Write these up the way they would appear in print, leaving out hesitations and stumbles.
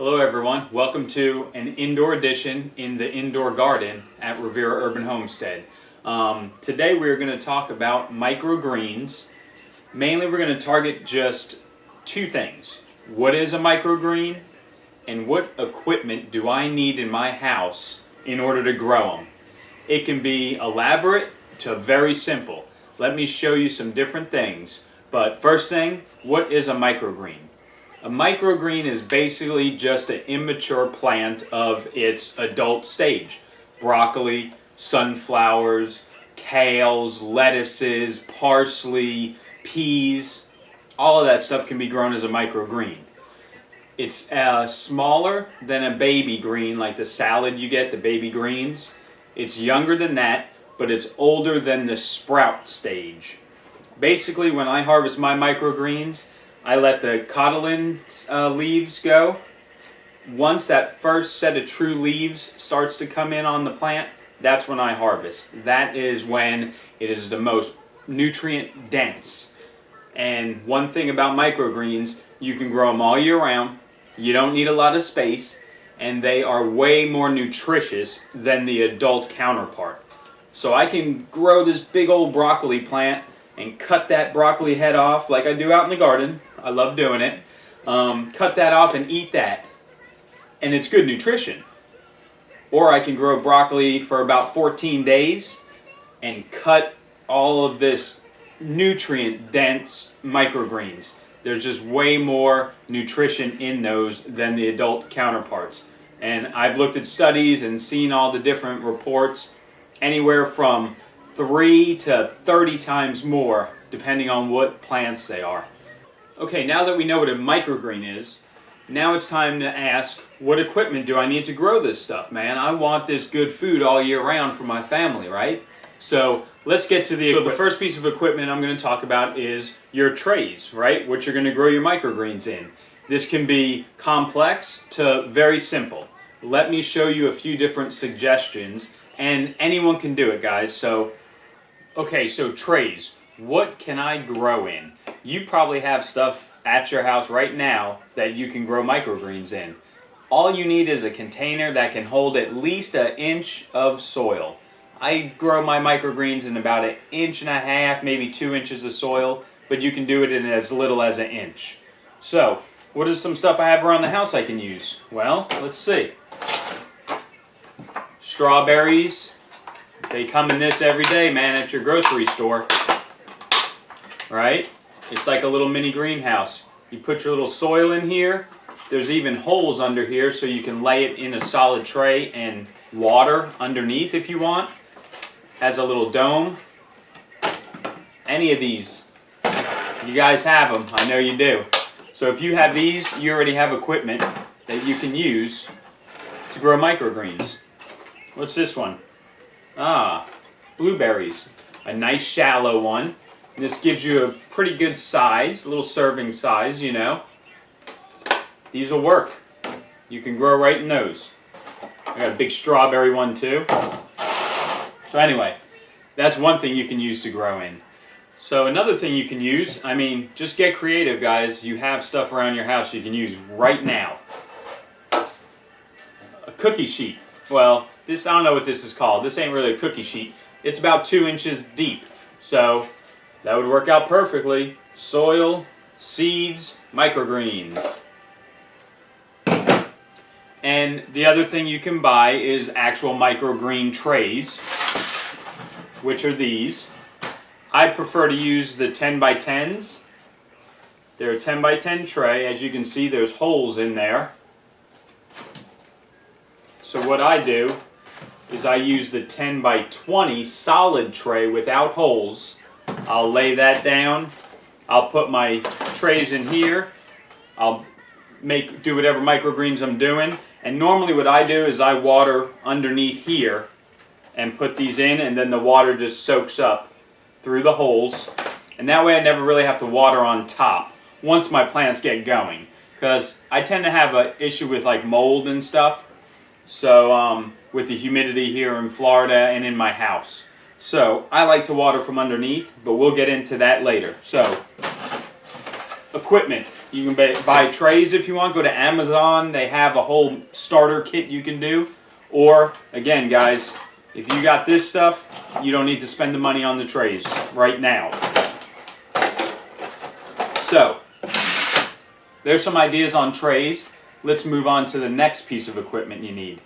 Hello everyone, welcome to an indoor edition in the indoor garden at Rivera Urban Homestead. Today we're going to talk about microgreens. Mainly we're going to target just two things. What is a microgreen and what equipment do I need in my house in order to grow them? It can be elaborate to very simple. Let me show you some different things. But first thing, what is a microgreen? A microgreen is basically just an immature plant of its adult stage. Broccoli, sunflowers, kales, lettuces, parsley, peas, all of that stuff can be grown as a microgreen. It's smaller than a baby green, like the salad you get, the baby greens. It's younger than that, but it's older than the sprout stage. Basically, when I harvest my microgreens, I let the cotyledon leaves go. Once that first set of true leaves starts to come in on the plant, that's when I harvest. That is when it is the most nutrient dense. And one thing about microgreens, you can grow them all year round. You don't need a lot of space, and they are way more nutritious than the adult counterpart. So I can grow this big old broccoli plant and cut that broccoli head off like I do out in the garden. I love doing it. Cut that off and eat that. And it's good nutrition. Or I can grow broccoli for about 14 days and cut all of this nutrient-dense microgreens. There's just way more nutrition in those than the adult counterparts. And I've looked at studies and seen all the different reports, anywhere from 3 to 30 times more, depending on what plants they are. Okay, now that we know what a microgreen is, now it's time to ask, what equipment do I need to grow this stuff, man? I want this good food all year round for my family, right? So let's get to the equipment. So the first piece of equipment I'm going to talk about is your trays, right? What you're going to grow your microgreens in. This can be complex to very simple. Let me show you a few different suggestions, and anyone can do it, guys. So trays. What can I grow in? You probably have stuff at your house right now that you can grow microgreens in. All you need is a container that can hold at least an inch of soil. I grow my microgreens in about 1.5 inches, maybe 2 inches of soil, but you can do it in as little as 1 inch. So, what is some stuff I have around the house I can use? Well, let's see. Strawberries. They come in this every day, man, at your grocery store. Right? It's like a little mini greenhouse. You put your little soil in here. There's even holes under here so you can lay it in a solid tray and water underneath if you want. Has a little dome. Any of these, you guys have them. I know you do. So if you have these, you already have equipment that you can use to grow microgreens. What's this one? Blueberries. A nice shallow one. This gives you a pretty good size, a little serving size, you know. These will work. You can grow right in those. I got a big strawberry one too. So anyway, that's one thing you can use to grow in. So another thing you can use, just get creative, guys. You have stuff around your house you can use right now. A cookie sheet. Well, I don't know what this is called. This ain't really a cookie sheet. It's about 2 inches deep. So that would work out perfectly. Soil, seeds, microgreens. And the other thing you can buy is actual microgreen trays, which are these. I prefer to use the 10 by 10s. They're a 10 by 10 tray. As you can see, there's holes in there. So what I do is I use the 10 by 20 solid tray without holes. I'll lay that down. I'll put my trays in here. I'll do whatever microgreens I'm doing. And normally what I do is I water underneath here and put these in, and then the water just soaks up through the holes. And that way I never really have to water on top once my plants get going. Because I tend to have an issue with like mold and stuff. So with the humidity here in Florida and in my house. So I like to water from underneath, but we'll get into that later. So equipment. You can buy trays if you want. Go to Amazon. They have a whole starter kit you can do. Or, again, guys, if you got this stuff, you don't need to spend the money on the trays right now. So, there's some ideas on trays. Let's move on to the next piece of equipment you need.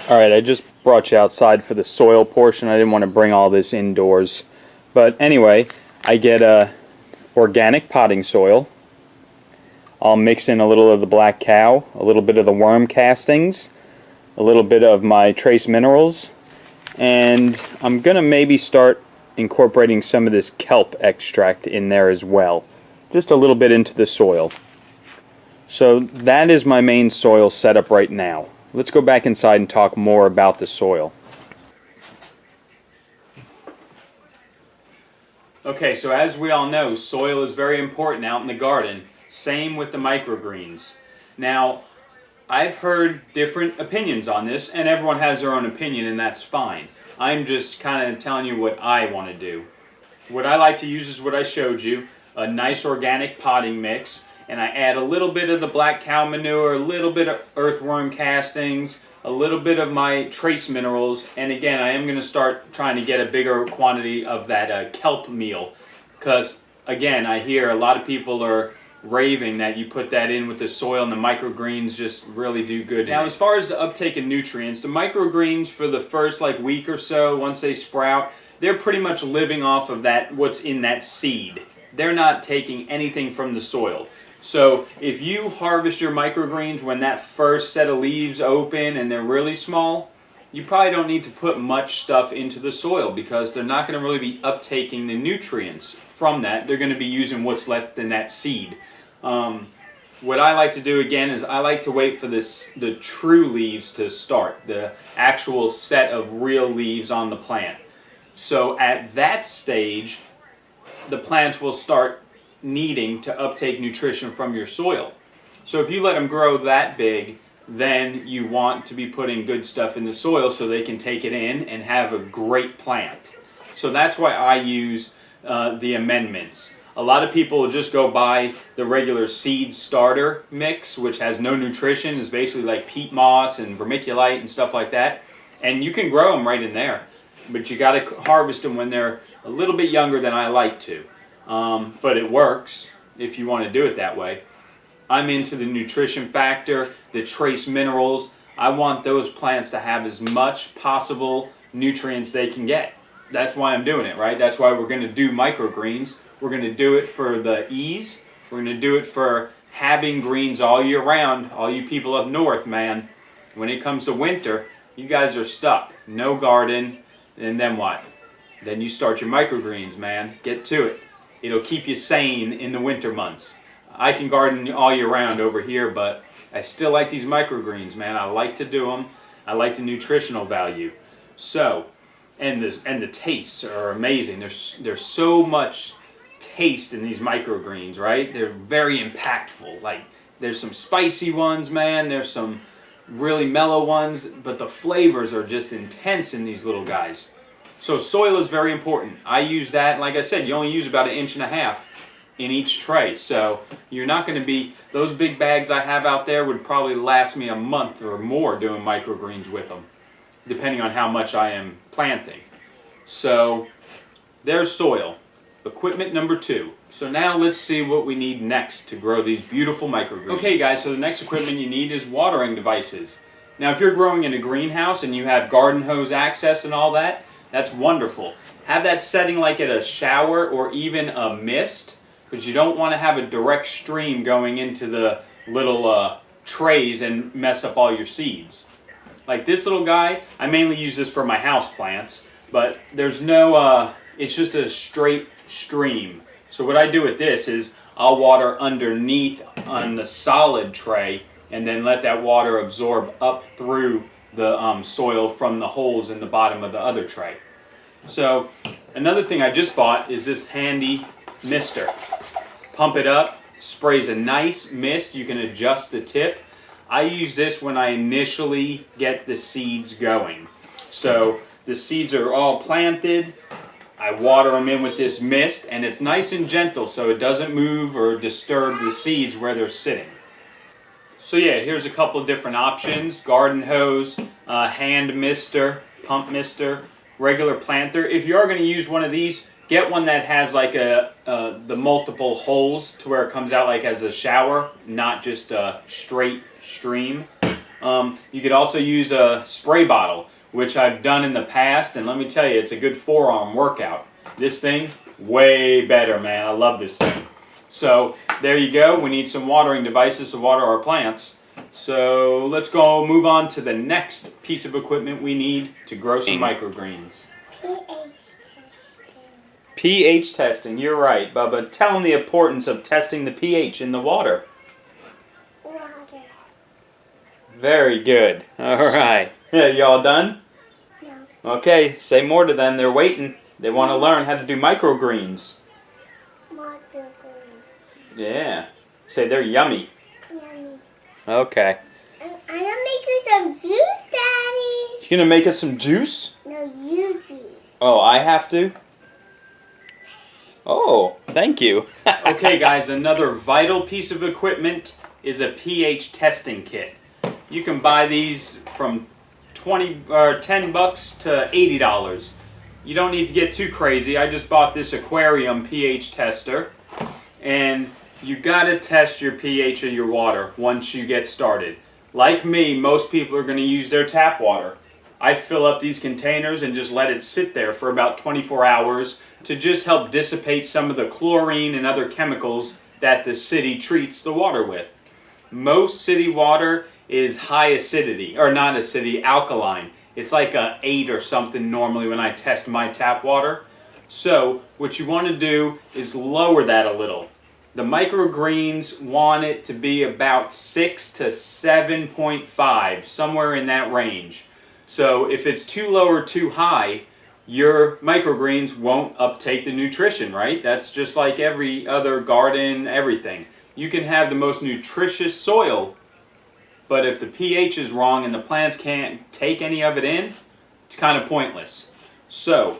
Alright, I just brought you outside for the soil portion. I didn't want to bring all this indoors. But anyway, I get organic potting soil. I'll mix in a little of the black cow, a little bit of the worm castings, a little bit of my trace minerals, and I'm going to maybe start incorporating some of this kelp extract in there as well. Just a little bit into the soil. So that is my main soil setup right now. Let's go back inside and talk more about the soil. Okay, so as we all know, soil is very important out in the garden. Same with the microgreens. Now, I've heard different opinions on this, and everyone has their own opinion, and that's fine. I'm just kind of telling you what I want to do. What I like to use is what I showed you, a nice organic potting mix, and I add a little bit of the black cow manure, a little bit of earthworm castings, a little bit of my trace minerals, and again, I am going to start trying to get a bigger quantity of that kelp meal, because again, I hear a lot of people are raving that you put that in with the soil, and the microgreens just really do good. Now, as far as the uptake of nutrients, the microgreens for the first week or so, once they sprout, they're pretty much living off of that, what's in that seed. They're not taking anything from the soil. So if you harvest your microgreens when that first set of leaves open and they're really small, you probably don't need to put much stuff into the soil because they're not going to really be uptaking the nutrients from that. They're going to be using what's left in that seed. What I like to do again is I like to wait for the true leaves to start, the actual set of real leaves on the plant. So at that stage, the plants will start needing to uptake nutrition from your soil. So if you let them grow that big, then you want to be putting good stuff in the soil so they can take it in and have a great plant. So that's why I use the amendments. A lot of people will just go buy the regular seed starter mix, which has no nutrition, is basically like peat moss and vermiculite and stuff like that. And you can grow them right in there, but you got to harvest them when they're a little bit younger than I like to. But it works if you want to do it that way. I'm into the nutrition factor, the trace minerals. I want those plants to have as much possible nutrients they can get. That's why I'm doing it, right? That's why we're going to do microgreens. We're going to do it for the ease. We're going to do it for having greens all year round. All you people up north, man, when it comes to winter, you guys are stuck. No garden, and then what? Then you start your microgreens, man. Get to it. It'll keep you sane in the winter months. I can garden all year round over here, but I still like these microgreens, man. I like to do them. I like the nutritional value. So, and the tastes are amazing. There's so much taste in these microgreens, right? They're very impactful. Like, there's some spicy ones, man. There's some really mellow ones, but the flavors are just intense in these little guys. So soil is very important. I use that, and like I said, you only use about 1.5 inches in each tray. So you're not going to be, those big bags I have out there would probably last me a month or more doing microgreens with them, depending on how much I am planting. So there's soil. Equipment number 2. So now let's see what we need next to grow these beautiful microgreens. Okay guys, so the next equipment you need is watering devices. Now if you're growing in a greenhouse and you have garden hose access and all that, that's wonderful. Have that setting like at a shower or even a mist, because you don't want to have a direct stream going into the little trays and mess up all your seeds. Like this little guy, I mainly use this for my house plants, but there's no, it's just a straight stream. So what I do with this is I'll water underneath on the solid tray and then let that water absorb up through the soil from the holes in the bottom of the other tray. So another thing I just bought is this handy mister. Pump it up, sprays a nice mist. You can adjust the tip. I use this when I initially get the seeds going. So the seeds are all planted I water them in with this mist, and it's nice and gentle so it doesn't move or disturb the seeds where they're sitting. So yeah, here's a couple of different options: garden hose, hand mister, pump mister, regular planter. If you are going to use one of these, get one that has like the multiple holes to where it comes out like as a shower, not just a straight stream. You could also use a spray bottle, which I've done in the past, and let me tell you, it's a good forearm workout. This thing, way better, man. I love this thing. So there you go. We need some watering devices to water our plants. So let's go move on to the next piece of equipment we need to grow some microgreens. pH testing. pH testing, you're right, Bubba. Tell them the importance of testing the pH in the water. Water. Very good. All right. You all done? No. Okay, say more to them. They're waiting. They want to learn how to do microgreens. Microgreens. Yeah. Say they're yummy. Yummy. Okay. I'm gonna make you some juice, Daddy. You gonna make us some juice? No, you juice. Oh, I have to? Oh, thank you. Okay, guys, another vital piece of equipment is a pH testing kit. You can buy these from $10 to $80. You don't need to get too crazy. I just bought this aquarium pH tester, and you gotta test your pH of your water once you get started. Like me, most people are gonna use their tap water. I fill up these containers and just let it sit there for about 24 hours to just help dissipate some of the chlorine and other chemicals that the city treats the water with. Most city water is high acidity, or not acidity, alkaline. It's like a 8 or something normally when I test my tap water. So what you want to do is lower that a little. The microgreens want it to be about 6 to 7.5, somewhere in that range. So if it's too low or too high, your microgreens won't uptake the nutrition, right? That's just like every other garden, everything. You can have the most nutritious soil, but if the pH is wrong and the plants can't take any of it in, it's kind of pointless. So,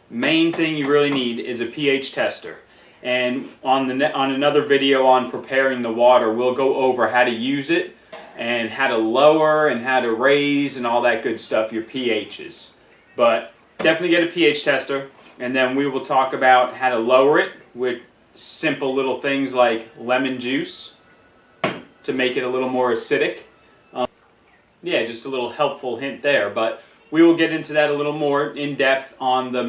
main thing you really need is a pH tester. And on another video on preparing the water, we'll go over how to use it and how to lower and how to raise and all that good stuff, your pHs. But definitely get a pH tester, and then we will talk about how to lower it with simple little things like lemon juice to make it a little more acidic. Yeah, just a little helpful hint there, but we will get into that a little more in depth on the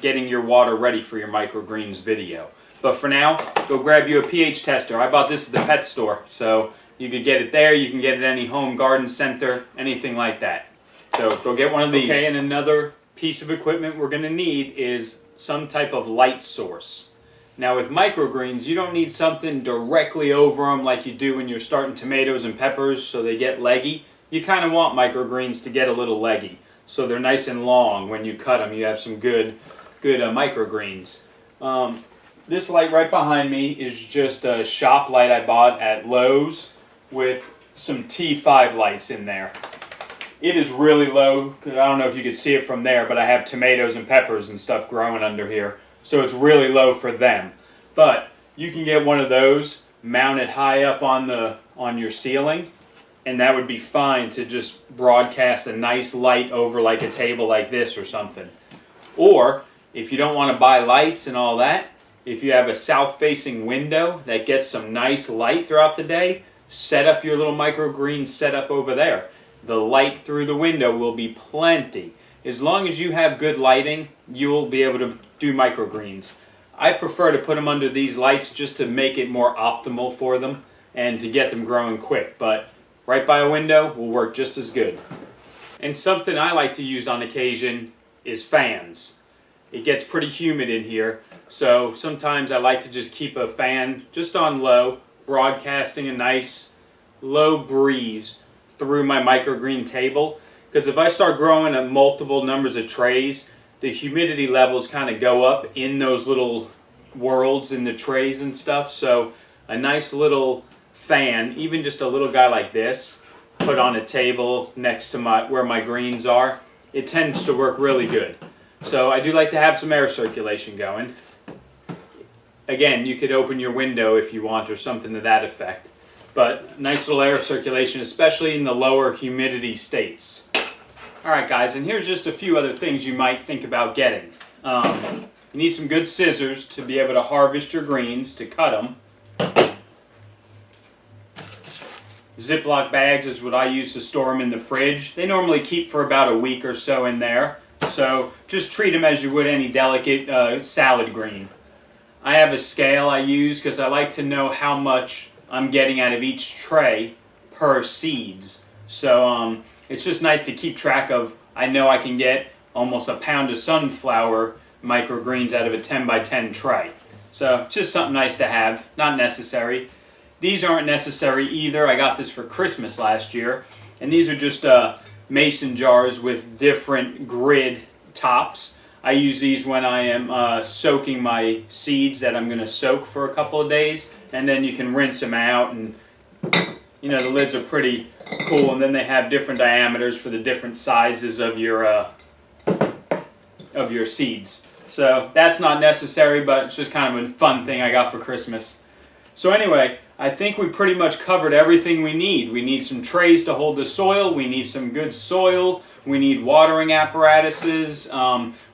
getting your water ready for your microgreens video. But for now, go grab you a pH tester. I bought this at the pet store, so you could get it there, you can get it at any home garden center, anything like that. So go get one of these. Okay, and another piece of equipment we're going to need is some type of light source. Now with microgreens, you don't need something directly over them like you do when you're starting tomatoes and peppers so they get leggy. You kind of want microgreens to get a little leggy, so they're nice and long when you cut them. You have some good microgreens. This light right behind me is just a shop light I bought at Lowe's with some T5 lights in there. It is really low. I don't know if you can see it from there, but I have tomatoes and peppers and stuff growing under here, so it's really low for them. But you can get one of those, mount it high up on your ceiling, and that would be fine to just broadcast a nice light over like a table like this or something. Or if you don't want to buy lights and all that, if you have a south-facing window that gets some nice light throughout the day, set up your little microgreen setup over there. The light through the window will be plenty. As long as you have good lighting, you will be able to do microgreens. I prefer to put them under these lights just to make it more optimal for them and to get them growing quick. But right by a window will work just as good. And something I like to use on occasion is fans. It gets pretty humid in here, so sometimes I like to just keep a fan just on low, broadcasting a nice low breeze through my microgreen table. Because if I start growing at multiple numbers of trays, the humidity levels kind of go up in those little worlds in the trays and stuff. So a nice little fan, even just a little guy like this, put on a table next to where my greens are, it tends to work really good. So I do like to have some air circulation going. Again, you could open your window if you want or something to that effect. But nice little air circulation, especially in the lower humidity states. Alright guys, and here's just a few other things you might think about getting. You need some good scissors to be able to harvest your greens, to cut them. Ziploc bags is what I use to store them in the fridge. They normally keep for about a week or so in there. So just treat them as you would any delicate salad green. I have a scale I use because I like to know how much I'm getting out of each tray per seeds. So it's just nice to keep track of. I know I can get almost a pound of sunflower microgreens out of a 10 by 10 tray. So just something nice to have, not necessary. These aren't necessary either. I got this for Christmas last year. And these are just mason jars with different grid tops. I use these when I am soaking my seeds that I'm going to soak for a couple of days. And then you can rinse them out, and you know, the lids are pretty cool, and then they have different diameters for the different sizes of your seeds. So that's not necessary, but it's just kind of a fun thing I got for Christmas. So anyway, I think we pretty much covered everything we need. We need some trays to hold the soil, we need some good soil, we need watering apparatuses,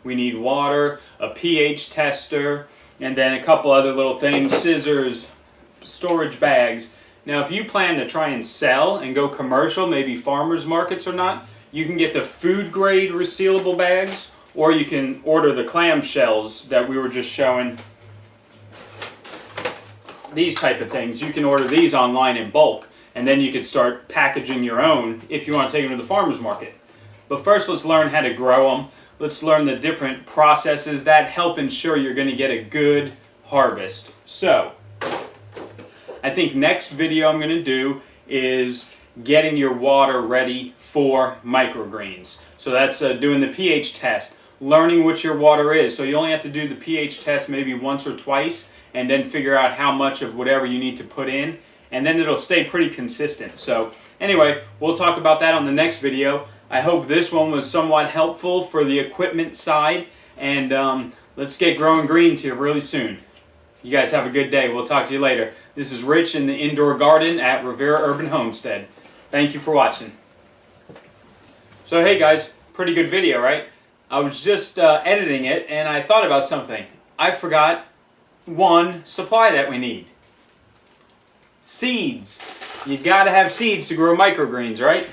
we need water, a pH tester, and then a couple other little things, scissors, storage bags. Now if you plan to try and sell and go commercial, maybe farmers markets or not, you can get the food grade resealable bags, or you can order the clamshells that we were just showing. These type of things, you can order these online in bulk, and then you could start packaging your own if you want to take them to the farmers market. But first, let's learn how to grow them. Let's learn the different processes that help ensure you're going to get a good harvest. So I think next video I'm going to do is getting your water ready for microgreens. So that's doing the pH test, learning what your water is. So you only have to do the pH test maybe once or twice, and then figure out how much of whatever you need to put in, and then it'll stay pretty consistent. So anyway, we'll talk about that on the next video. I hope this one was somewhat helpful for the equipment side, and let's get growing greens here really soon. You guys have a good day. We'll talk to you later. This is Rich in the indoor garden at Rivera Urban Homestead. Thank you for watching. So hey guys, pretty good video, right? I was just editing it, and I thought about something. I forgot one supply that we need. Seeds. You gotta have seeds to grow microgreens, right?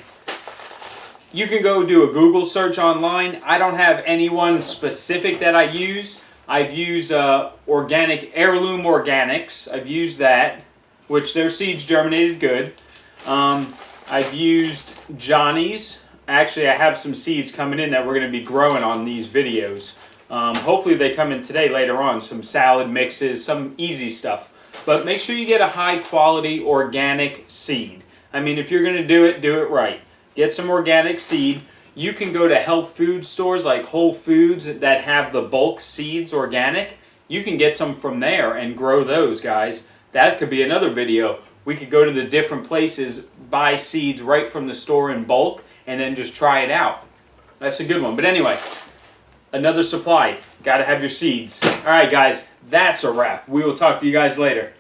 You can go do a Google search online. I don't have anyone specific that I use. I've used organic heirloom organics. I've used that, which their seeds germinated good. I've used Johnny's. Actually, I have some seeds coming in that we're going to be growing on these videos. Hopefully they come in today later on. Some salad mixes, some easy stuff. But make sure you get a high quality organic seed. I mean, if you're going to do it right. Get some organic seed. You can go to health food stores like Whole Foods that have the bulk seeds organic. You can get some from there and grow those, guys. That could be another video. We could go to the different places, buy seeds right from the store in bulk, and then just try it out. That's a good one. But anyway, another supply. Got to have your seeds. All right, guys, that's a wrap. We will talk to you guys later.